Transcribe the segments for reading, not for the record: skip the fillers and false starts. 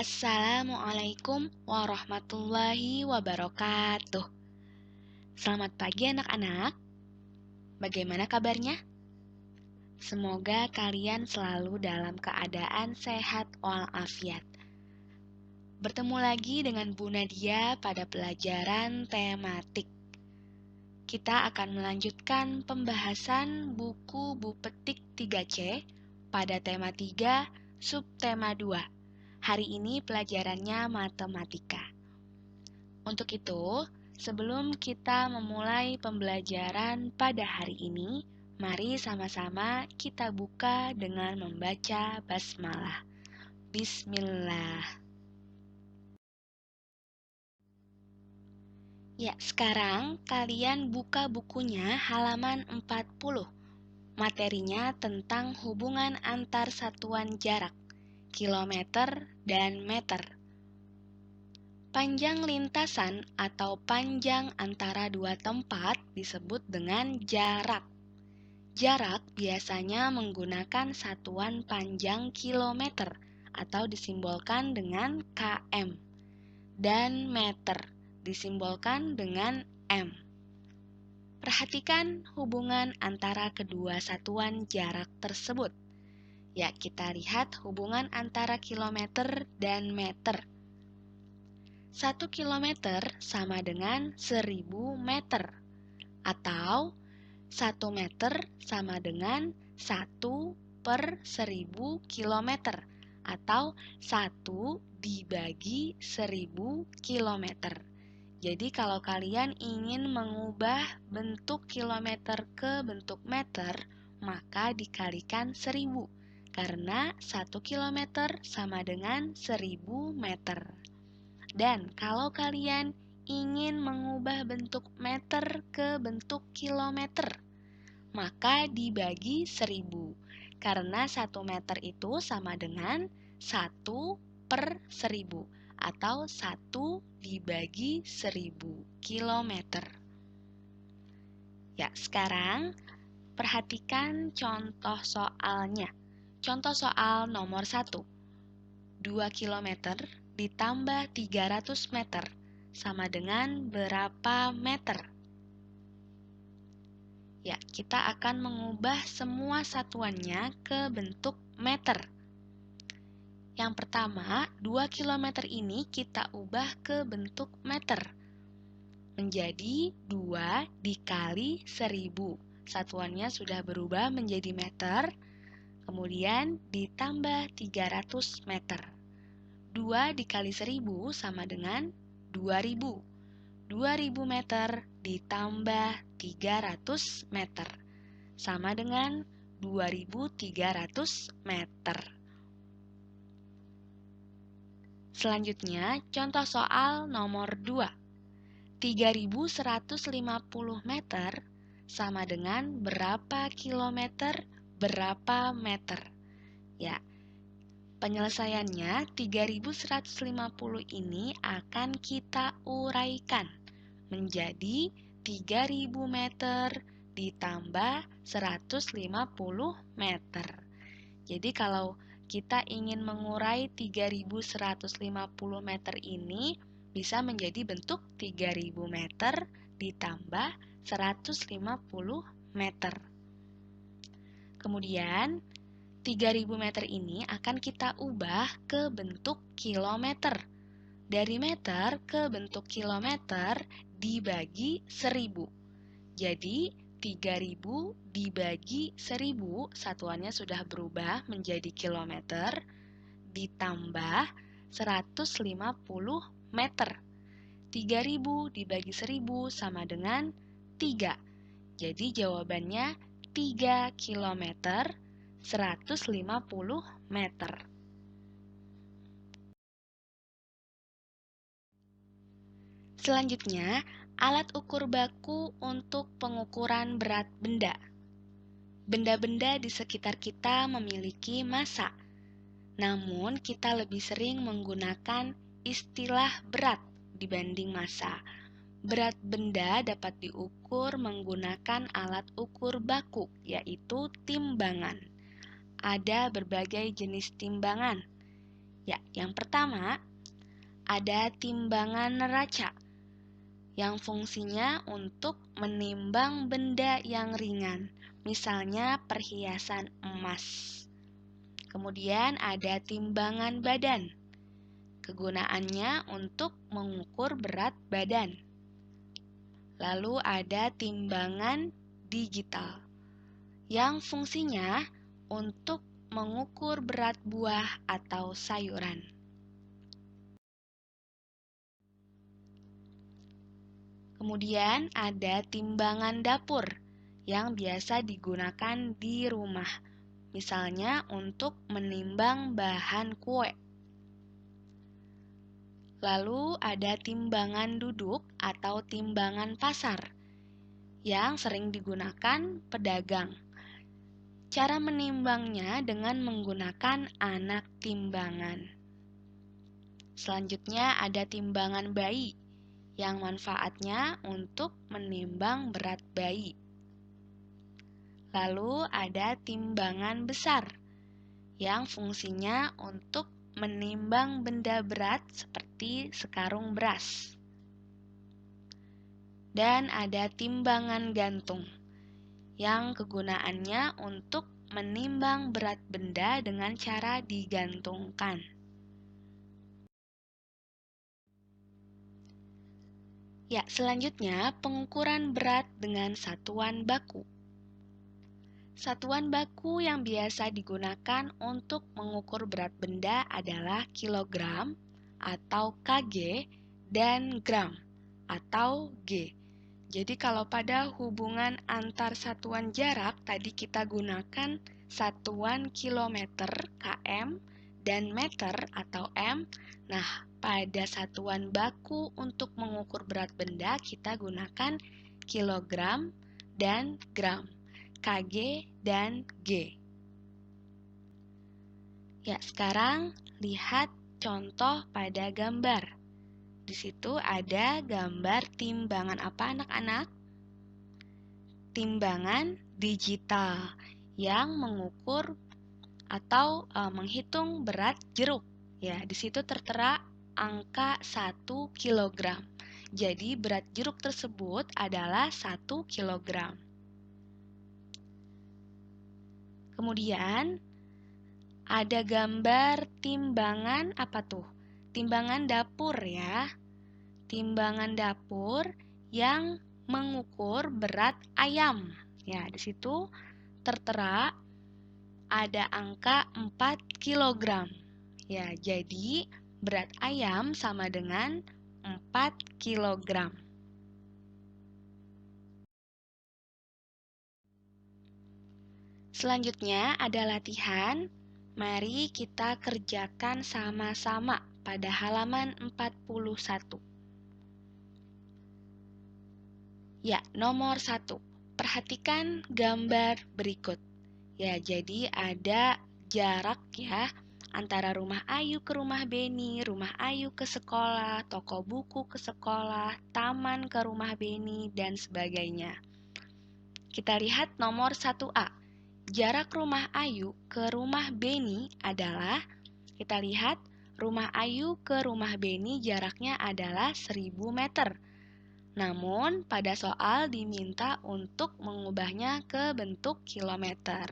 Assalamualaikum warahmatullahi wabarakatuh. Selamat pagi anak-anak. Bagaimana kabarnya? Semoga kalian selalu dalam keadaan sehat walafiat. Bertemu lagi dengan Bu Nadia pada pelajaran tematik. Kita akan melanjutkan pembahasan buku Bu Petik 3C pada tema 3, subtema 2. Hari ini pelajarannya matematika. Untuk itu, sebelum kita memulai pembelajaran pada hari ini, mari sama-sama kita buka dengan membaca basmalah. Bismillah. Ya, sekarang kalian buka bukunya halaman 40. Materinya tentang hubungan antar satuan jarak, kilometer dan meter. Panjang lintasan atau panjang antara dua tempat disebut dengan jarak. Jarak biasanya menggunakan satuan panjang kilometer atau disimbolkan dengan km, dan meter disimbolkan dengan m. Perhatikan hubungan antara kedua satuan jarak tersebut. Ya, kita lihat hubungan antara kilometer dan meter. 1 kilometer sama dengan 1000 meter, atau 1 meter sama dengan 1/1000 kilometer, atau 1 dibagi 1000 kilometer. Jadi kalau kalian ingin mengubah bentuk kilometer ke bentuk meter, maka dikalikan 1000, karena 1 kilometer sama dengan 1000 meter. Dan kalau kalian ingin mengubah bentuk meter ke bentuk kilometer, maka dibagi 1000, karena 1 meter itu sama dengan 1/1000, atau 1 dibagi 1000 kilometer. Ya, sekarang perhatikan contoh soalnya. Contoh soal nomor 1. 2 kilometer ditambah 300 meter sama dengan berapa meter? Ya, kita akan mengubah semua satuannya ke bentuk meter. Yang pertama, 2 kilometer ini kita ubah ke bentuk meter. Menjadi 2 dikali 1000. Satuannya sudah berubah menjadi meter, kemudian ditambah 300 meter. 2 dikali 1000 sama dengan 2000. 2000 meter ditambah 300 meter sama dengan 2300 meter. Selanjutnya, contoh soal nomor 2. 3150 meter sama dengan berapa kilometer berapa meter? Ya, penyelesaiannya 3150 ini akan kita uraikan menjadi 3000 meter ditambah 150 meter. Jadi kalau kita ingin mengurai 3150 meter ini bisa menjadi bentuk 3000 meter ditambah 150 meter. Kemudian 3000 meter ini akan kita ubah ke bentuk kilometer. Dari meter ke bentuk kilometer dibagi 1000. Jadi 3000 dibagi 1000, satuannya sudah berubah menjadi kilometer, ditambah 150 meter. 3000 dibagi 1000 sama dengan 3. Jadi jawabannya 3 kilometer 150 meter. Selanjutnya, alat ukur baku untuk pengukuran berat benda. Benda-benda di sekitar kita memiliki massa, namun kita lebih sering menggunakan istilah berat dibanding massa. Berat benda dapat diukur menggunakan alat ukur baku, yaitu timbangan. Ada berbagai jenis timbangan, Ya, yang pertama ada timbangan neraca yang fungsinya untuk menimbang benda yang ringan, misalnya perhiasan emas. Kemudian ada timbangan badan. Kegunaannya untuk mengukur berat badan. Lalu ada timbangan digital yang fungsinya untuk mengukur berat buah atau sayuran. Kemudian ada timbangan dapur yang biasa digunakan di rumah, misalnya untuk menimbang bahan kue. Lalu ada timbangan duduk atau timbangan pasar yang sering digunakan pedagang. Cara menimbangnya dengan menggunakan anak timbangan. Selanjutnya ada timbangan bayi yang manfaatnya untuk menimbang berat bayi. Lalu ada timbangan besar yang fungsinya untuk menimbang benda berat seperti sekarung beras. Dan ada timbangan gantung yang kegunaannya untuk menimbang berat benda dengan cara digantungkan. Ya, selanjutnya pengukuran berat dengan satuan baku. Satuan baku yang biasa digunakan untuk mengukur berat benda adalah kilogram atau kg dan gram atau g. Jadi kalau pada hubungan antar satuan jarak tadi kita gunakan satuan kilometer km dan meter atau m. Nah, pada satuan baku untuk mengukur berat benda kita gunakan kilogram dan gram. Kg dan G. Ya, sekarang lihat contoh pada gambar. Di situ ada gambar timbangan apa, anak-anak? Timbangan digital yang mengukur atau menghitung berat jeruk. Ya, di situ tertera angka 1 kg. Jadi berat jeruk tersebut adalah 1 kg. Kemudian ada gambar timbangan apa tuh? Timbangan dapur ya. Timbangan dapur yang mengukur berat ayam. Ya, di situ tertera ada angka 4 kg. Ya, jadi berat ayam sama dengan 4 kg. Selanjutnya ada latihan. Mari kita kerjakan sama-sama pada halaman 41. Ya, nomor 1. Perhatikan gambar berikut. Ya, jadi ada jarak ya antara rumah Ayu ke rumah Beni, rumah Ayu ke sekolah, toko buku ke sekolah, taman ke rumah Beni, dan sebagainya. Kita lihat nomor 1A. Jarak rumah Ayu ke rumah Beni adalah, kita lihat, rumah Ayu ke rumah Beni jaraknya adalah 1000 meter. Namun, pada soal diminta untuk mengubahnya ke bentuk kilometer.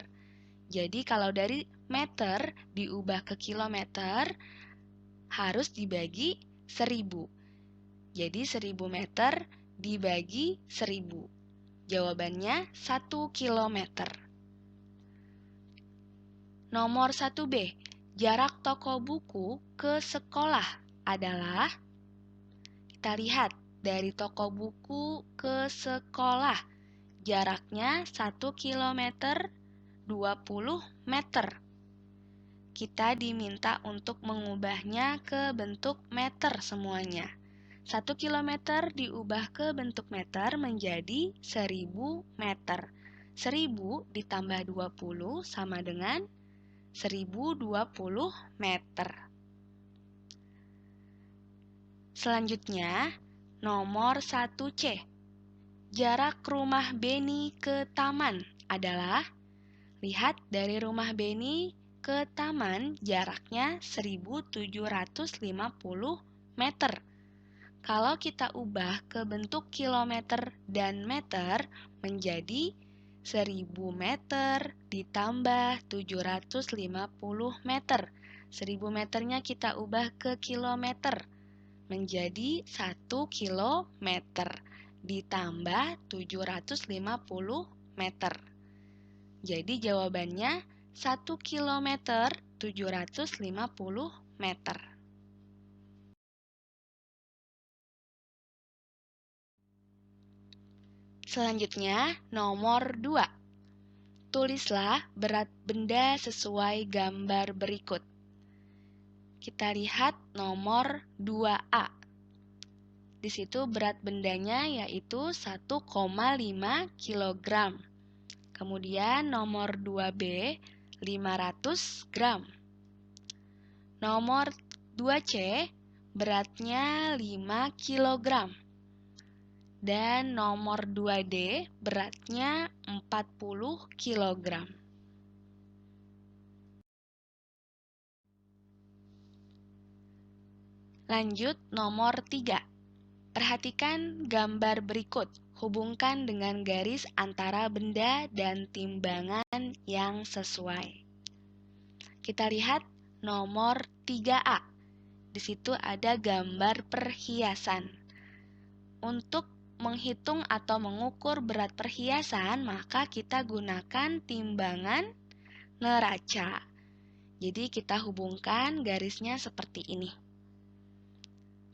Jadi, kalau dari meter diubah ke kilometer, harus dibagi 1000. Jadi, 1000 meter dibagi 1000. Jawabannya 1 kilometer. Nomor 1B, jarak toko buku ke sekolah adalah, kita lihat, dari toko buku ke sekolah, jaraknya 1 km 20 meter. Kita diminta untuk mengubahnya ke bentuk meter semuanya. 1 km diubah ke bentuk meter menjadi 1000 meter. 1000 ditambah 20 sama dengan 1020 meter. Selanjutnya, nomor 1C. Jarak rumah Beni ke taman adalah, lihat dari rumah Beni ke taman jaraknya 1750 meter. Kalau kita ubah ke bentuk kilometer dan meter menjadi 1000 meter ditambah 750 meter. 1000 meternya kita ubah ke kilometer menjadi 1 kilometer ditambah 750 meter. Jadi jawabannya 1 kilometer 750 meter. Selanjutnya, nomor 2. Tulislah berat benda sesuai gambar berikut. Kita lihat nomor 2A. Di situ berat bendanya yaitu 1,5 kg. Kemudian nomor 2B 500 gram. Nomor 2C beratnya 5 kg. Dan nomor 2D beratnya 40 kg. Lanjut nomor 3. Perhatikan gambar berikut. Hubungkan dengan garis antara benda dan timbangan yang sesuai. Kita lihat nomor 3A. Di situ ada gambar perhiasan. Untuk menghitung atau mengukur berat perhiasan, maka kita gunakan timbangan neraca. Jadi kita hubungkan garisnya seperti ini.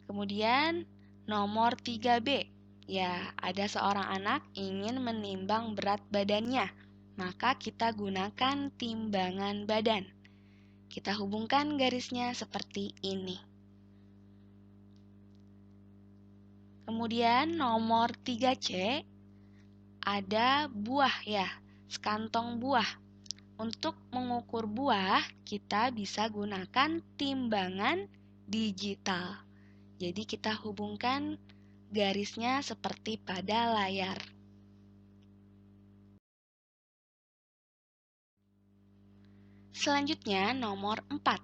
Kemudian nomor 3B, ya ada seorang anak ingin menimbang berat badannya, maka kita gunakan timbangan badan. Kita hubungkan garisnya seperti ini. Kemudian nomor 3C, ada buah ya, sekantong buah. Untuk mengukur buah, kita bisa gunakan timbangan digital. Jadi kita hubungkan garisnya seperti pada layar. Selanjutnya nomor 4.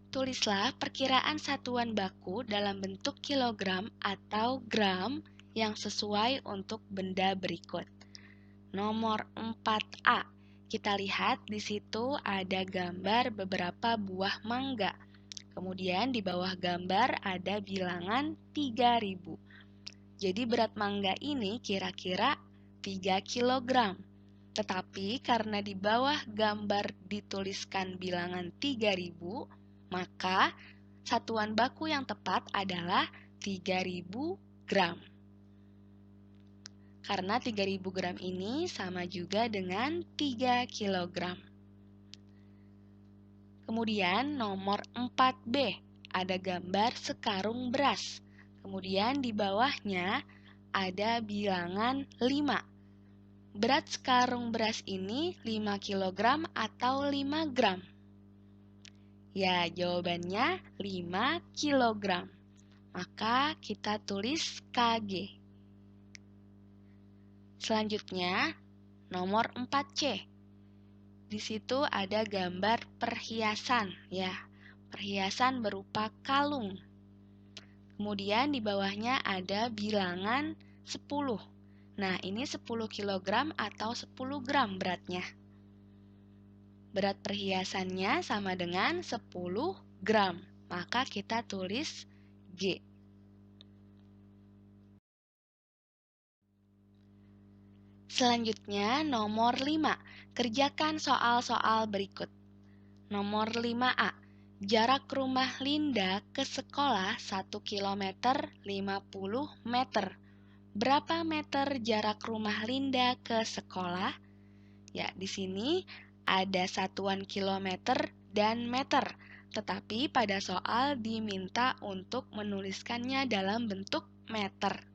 Tulislah perkiraan satuan baku dalam bentuk kilogram atau gram yang sesuai untuk benda berikut. Nomor 4A. Kita lihat di situ ada gambar beberapa buah mangga. Kemudian di bawah gambar ada bilangan 3000. Jadi berat mangga ini kira-kira 3 kg. Tetapi karena di bawah gambar dituliskan bilangan 3000, maka satuan baku yang tepat adalah 3000 gram. Karena 3000 gram ini sama juga dengan 3 kg. Kemudian nomor 4B, ada gambar sekarung beras. Kemudian di bawahnya ada bilangan 5. Berat sekarung beras ini 5 kg atau 5 gram? Ya, jawabannya 5 kg. Maka kita tulis KG. Selanjutnya, nomor 4C. Di situ ada gambar perhiasan, ya. Perhiasan berupa kalung. Kemudian di bawahnya ada bilangan 10. Nah, ini 10 kg atau 10 gram beratnya. Berat perhiasannya sama dengan 10 gram. Maka kita tulis G. Selanjutnya, nomor 5. Kerjakan soal-soal berikut. Nomor 5A. Jarak rumah Linda ke sekolah 1 km 50 meter. Berapa meter jarak rumah Linda ke sekolah? Ya, di sini ada satuan kilometer dan meter. Tetapi pada soal diminta untuk menuliskannya dalam bentuk meter.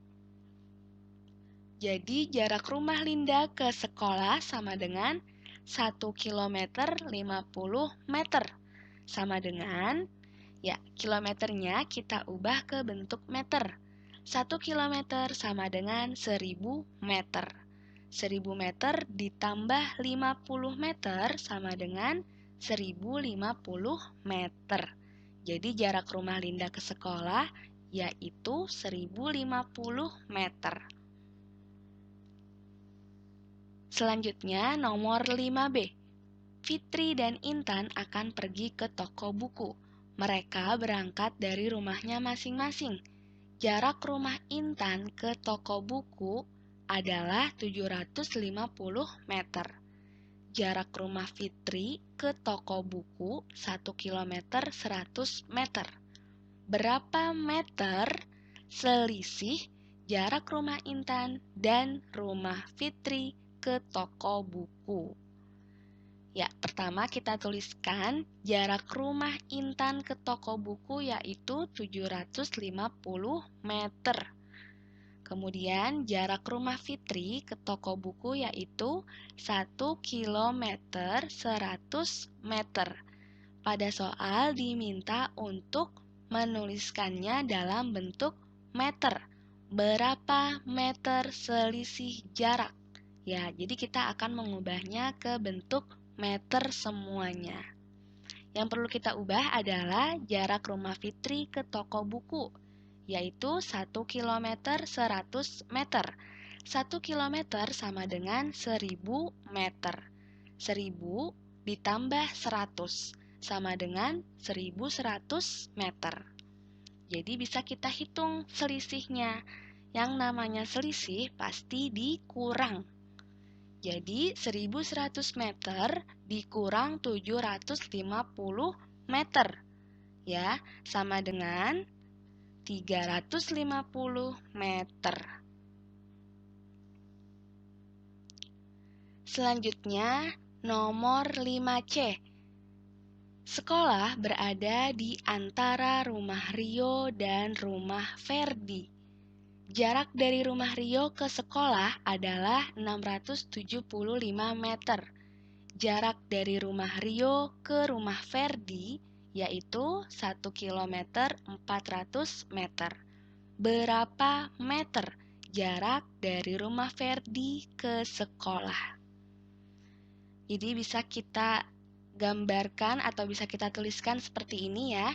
Jadi jarak rumah Linda ke sekolah sama dengan 1 km 50 meter. Sama dengan, ya kilometernya kita ubah ke bentuk meter. 1 km sama dengan 1000 meter. 1000 meter ditambah 50 meter sama dengan 1050 meter. Jadi jarak rumah Linda ke sekolah yaitu 1050 meter. Selanjutnya nomor 5B. Fitri dan Intan akan pergi ke toko buku. Mereka berangkat dari rumahnya masing-masing. Jarak rumah Intan ke toko buku adalah 750 meter. Jarak rumah Fitri ke toko buku 1 km 100 meter. Berapa meter selisih jarak rumah Intan dan rumah Fitri ke toko buku? Ya, pertama kita tuliskan jarak rumah Intan ke toko buku yaitu 750 meter. Kemudian jarak rumah Fitri ke toko buku yaitu 1 km 100 meter. Pada soal diminta untuk menuliskannya dalam bentuk meter. Berapa meter selisih jarak? Ya, jadi kita akan mengubahnya ke bentuk meter semuanya. Yang perlu kita ubah adalah jarak rumah Fitri ke toko buku, yaitu 1 km 100 meter. 1 km sama dengan 1000 meter. 1000 ditambah 100 sama dengan 1100 meter. Jadi bisa kita hitung selisihnya. Yang namanya selisih pasti dikurang. Jadi 1100 meter dikurang 750 meter. Ya, sama dengan 350 meter. Selanjutnya, nomor 5C. Sekolah berada di antara rumah Rio dan rumah Ferdi. Jarak dari rumah Rio ke sekolah adalah 675 meter. Jarak dari rumah Rio ke rumah Ferdi yaitu 1 km 400 meter. Berapa meter jarak dari rumah Ferdi ke sekolah? Jadi bisa kita gambarkan atau bisa kita tuliskan seperti ini ya.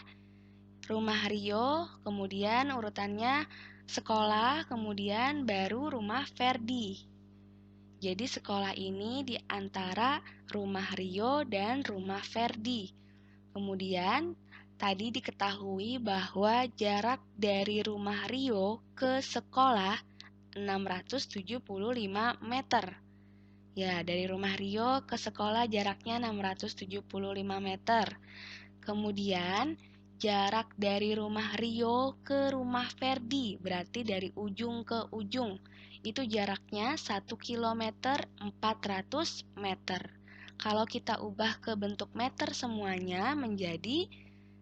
Rumah Rio, kemudian urutannya sekolah, kemudian baru rumah Ferdi. Jadi sekolah ini di antara rumah Rio dan rumah Ferdi. Kemudian tadi diketahui bahwa jarak dari rumah Rio ke sekolah 675 meter. Ya, dari rumah Rio ke sekolah jaraknya 675 meter. Kemudian jarak dari rumah Rio ke rumah Ferdi, berarti dari ujung ke ujung. Itu jaraknya 1 km 400 meter. Kalau kita ubah ke bentuk meter semuanya menjadi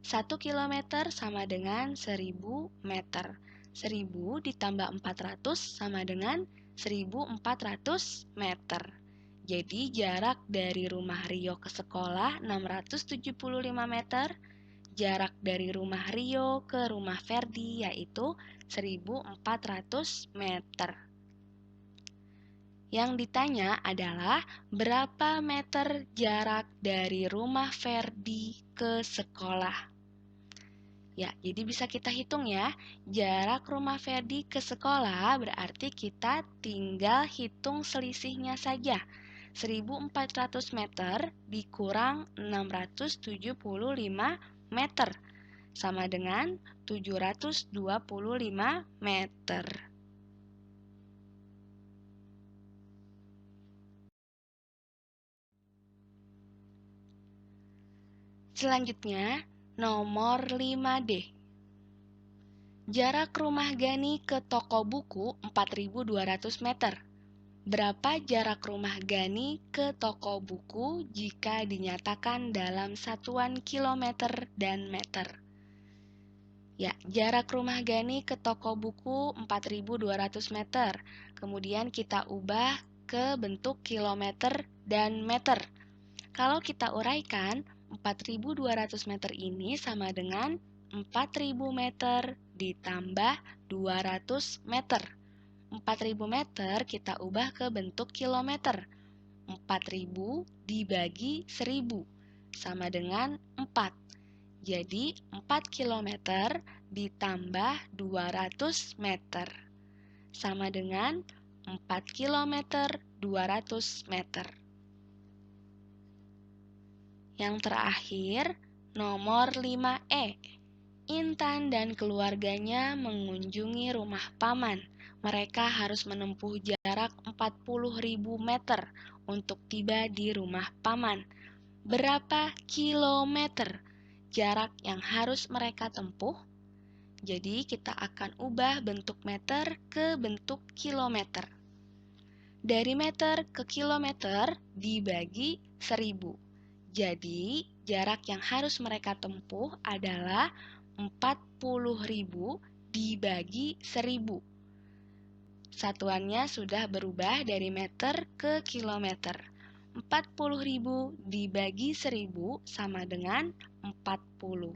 1 km sama dengan 1000 meter. 1000 ditambah 400 sama dengan 1400 meter. Jadi jarak dari rumah Rio ke sekolah 675 meter. Jarak dari rumah Rio ke rumah Ferdi yaitu 1400 meter. Yang ditanya adalah berapa meter jarak dari rumah Ferdi ke sekolah. Ya, jadi bisa kita hitung ya. Jarak rumah Ferdi ke sekolah berarti kita tinggal hitung selisihnya saja. 1400 meter dikurang 675 meter sama dengan 725 meter. Selanjutnya, nomor 5D. Jarak rumah Gani ke toko buku 4200 meter. Berapa jarak rumah Gani ke toko buku jika dinyatakan dalam satuan kilometer dan meter? Ya, jarak rumah Gani ke toko buku 4200 meter. Kemudian kita ubah ke bentuk kilometer dan meter. Kalau kita uraikan, 4200 meter ini sama dengan 4000 meter ditambah 200 meter. 4000 meter kita ubah ke bentuk kilometer. 4000 dibagi 1000. sama dengan 4. Jadi 4 kilometer ditambah 200 meter sama dengan 4 kilometer 200 meter. Yang terakhir, nomor 5E. Intan dan keluarganya mengunjungi rumah paman. Mereka harus menempuh jarak 40.000 meter untuk tiba di rumah paman. Berapa kilometer jarak yang harus mereka tempuh? Jadi kita akan ubah bentuk meter ke bentuk kilometer. Dari meter ke kilometer dibagi 1000. Jadi jarak yang harus mereka tempuh adalah 40.000 dibagi 1000. Satuannya sudah berubah dari meter ke kilometer. 40.000 dibagi 1000 sama dengan 40.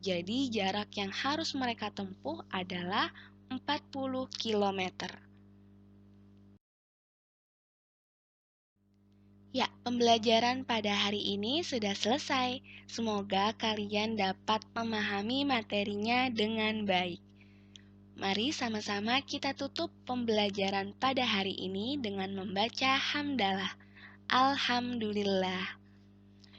Jadi jarak yang harus mereka tempuh adalah 40 kilometer. Ya, pembelajaran pada hari ini sudah selesai. Semoga kalian dapat memahami materinya dengan baik. Mari sama-sama kita tutup pembelajaran pada hari ini dengan membaca hamdalah. Alhamdulillah.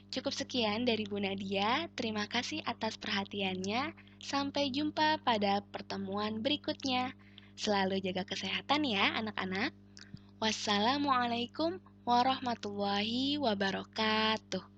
Cukup sekian dari Bu Nadia. Terima kasih atas perhatiannya. Sampai jumpa pada pertemuan berikutnya. Selalu jaga kesehatan ya anak-anak. Wassalamualaikum warahmatullahi wabarakatuh.